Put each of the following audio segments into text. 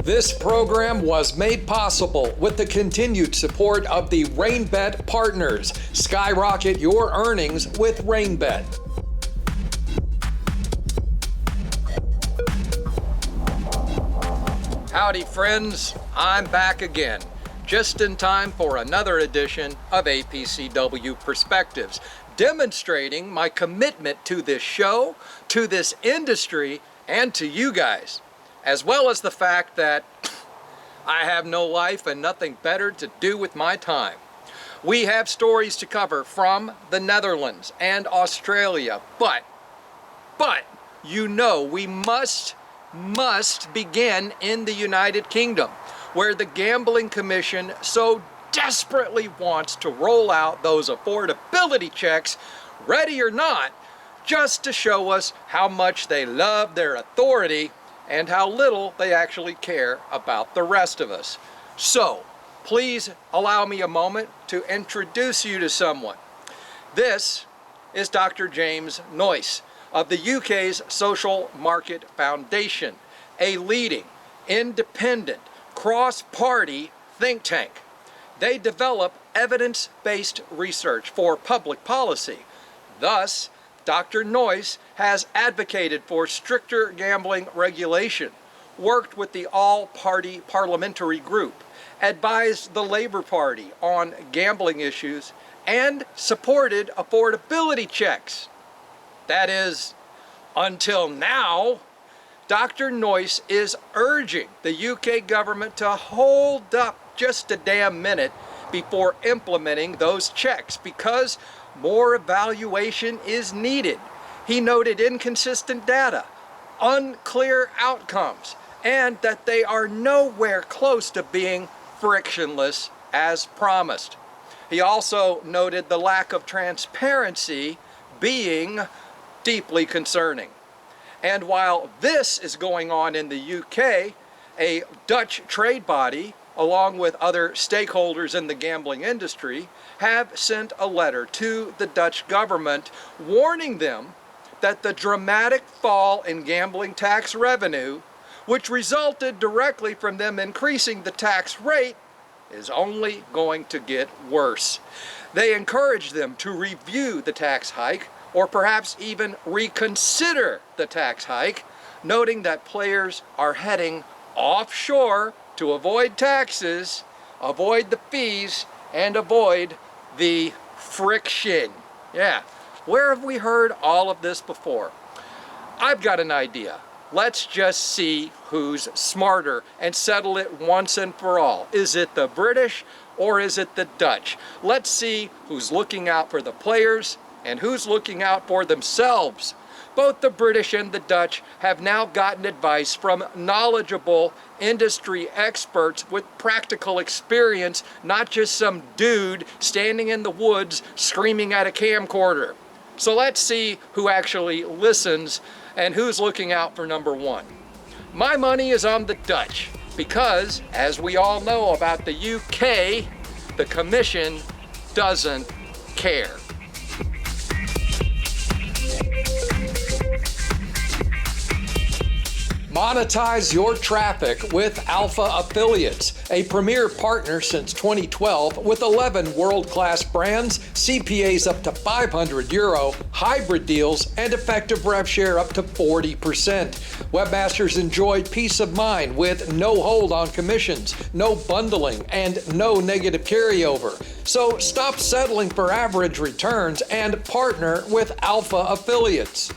This program was made possible with the continued support of the RainBet partners. Skyrocket your earnings with RainBet. Howdy friends, I'm back again, just in time for another edition of APCW Perspectives, demonstrating my commitment to this show, to this industry, and to you guys, as well as the fact that I have no life and nothing better to do with my time. We have stories to cover from the Netherlands and Australia, but you know we must begin in the United Kingdom, where the Gambling Commission so desperately wants to roll out those affordability checks, ready or not, just to show us how much they love their authority and how little they actually care about the rest of us. So, please allow me a moment to introduce you to someone. This is Dr. James Noyce of the UK's Social Market Foundation, a leading, independent, cross-party think tank. They develop evidence-based research for public policy. Thus, Dr. Noyce has advocated for stricter gambling regulation, worked with the all-party parliamentary group, advised the Labour Party on gambling issues, and supported affordability checks. That is, until now. Dr. Noyce is urging the UK government to hold up just a damn minute before implementing those checks because more evaluation is needed. He noted inconsistent data, unclear outcomes, and that they are nowhere close to being frictionless as promised. He also noted the lack of transparency being deeply concerning. And while this is going on in the UK, a Dutch trade body, along with other stakeholders in the gambling industry, have sent a letter to the Dutch government warning them that the dramatic fall in gambling tax revenue, which resulted directly from them increasing the tax rate, is only going to get worse. They encourage them to review the tax hike, or perhaps even reconsider the tax hike, noting that players are heading offshore to avoid taxes, avoid the fees, and avoid the friction. Yeah, where have we heard all of this before? I've got an idea. Let's just see who's smarter and settle it once and for all. Is it the British or is it the Dutch? Let's see who's looking out for the players and who's looking out for themselves. Both the British and the Dutch have now gotten advice from knowledgeable industry experts with practical experience, not just some dude standing in the woods screaming at a camcorder. So let's see who actually listens and who's looking out for number one. My money is on the Dutch because, as we all know about the UK, the Commission doesn't care. Monetize your traffic with Alpha Affiliates, a premier partner since 2012 with 11 world-class brands, CPAs up to €500, hybrid deals, and effective rev share up to 40%. Webmasters enjoy peace of mind with no hold on commissions, no bundling, and no negative carryover. So stop settling for average returns and partner with Alpha Affiliates.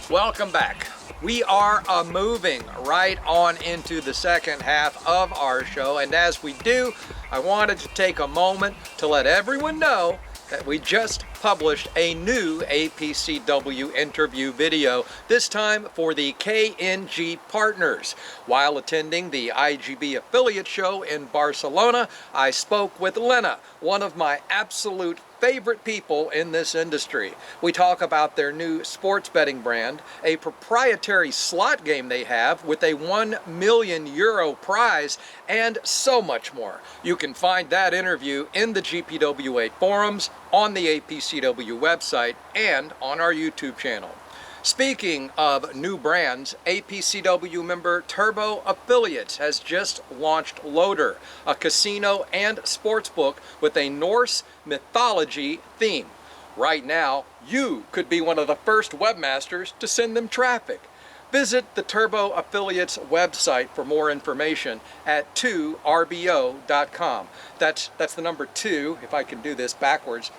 Welcome back. We are moving right on into the second half of our show, and as we do, I wanted to take a moment to let everyone know that we just published a new APCW interview video, this time for the KNG partners. While attending the IGB affiliate show in Barcelona, I spoke with Lena, one of my absolute favorite people in this industry. We talk about their new sports betting brand, a proprietary slot game they have with a €1 million prize, and so much more. You can find that interview in the GPWA forums on the APCW website and on our YouTube channel. Speaking of new brands, APCW member Turbo Affiliates has just launched Loader, a casino and sportsbook with a Norse mythology theme. Right now, you could be one of the first webmasters to send them traffic. Visit the Turbo Affiliates website for more information at 2rbo.com. That's the number 2, if I can do this backwards,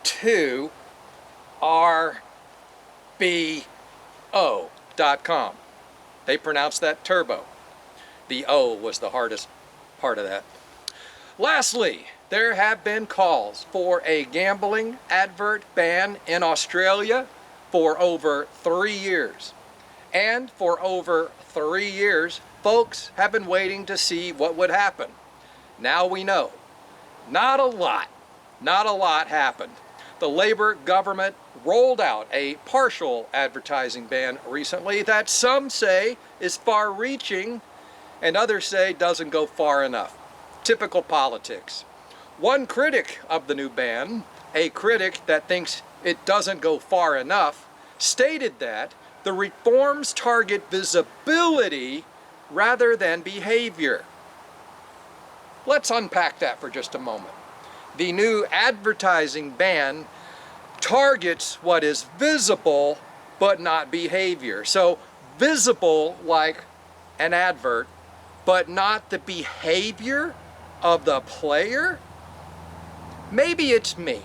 2rbo.com. They pronounce that turbo. The O was the hardest part of that. Lastly, there have been calls for a gambling advert ban in Australia for over 3 years. And for over 3 years, folks have been waiting to see what would happen. Now we know. Not a lot happened. The Labor government rolled out a partial advertising ban recently that some say is far-reaching and others say doesn't go far enough. Typical politics. One critic of the new ban, a critic that thinks it doesn't go far enough, stated that the reforms target visibility rather than behavior. Let's unpack that for just a moment. The new advertising ban targets what is visible but not behavior. So visible like an advert, but not the behavior of the player? Maybe it's me.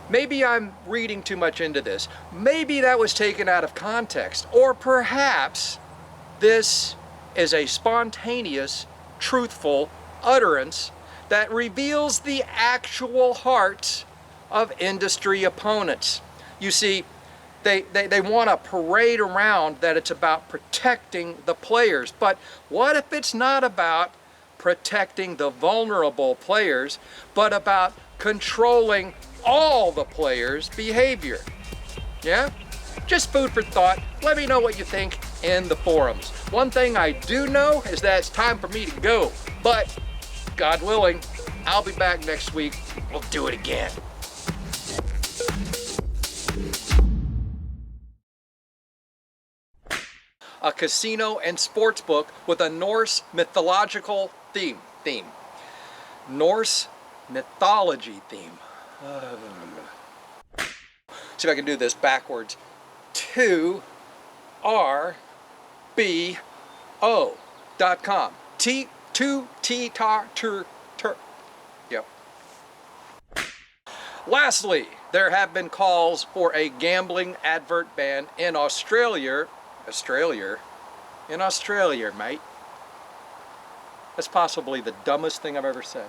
Maybe I'm reading too much into this. Maybe that was taken out of context. Or perhaps this is a spontaneous, truthful utterance that reveals the actual hearts of industry opponents. You see, they want to parade around that it's about protecting the players. But what if it's not about protecting the vulnerable players, but about controlling all the players' behavior? Yeah? Just food for thought. Let me know what you think in the forums. One thing I do know is that it's time for me to go, but God willing, I'll be back next week. We'll do it again. A casino and sportsbook with a Norse mythological theme. Norse mythology theme. See if I can do this backwards. 2rbo.com. Yep. Lastly, there have been calls for a gambling advert ban in Australia, mate. That's possibly the dumbest thing I've ever said.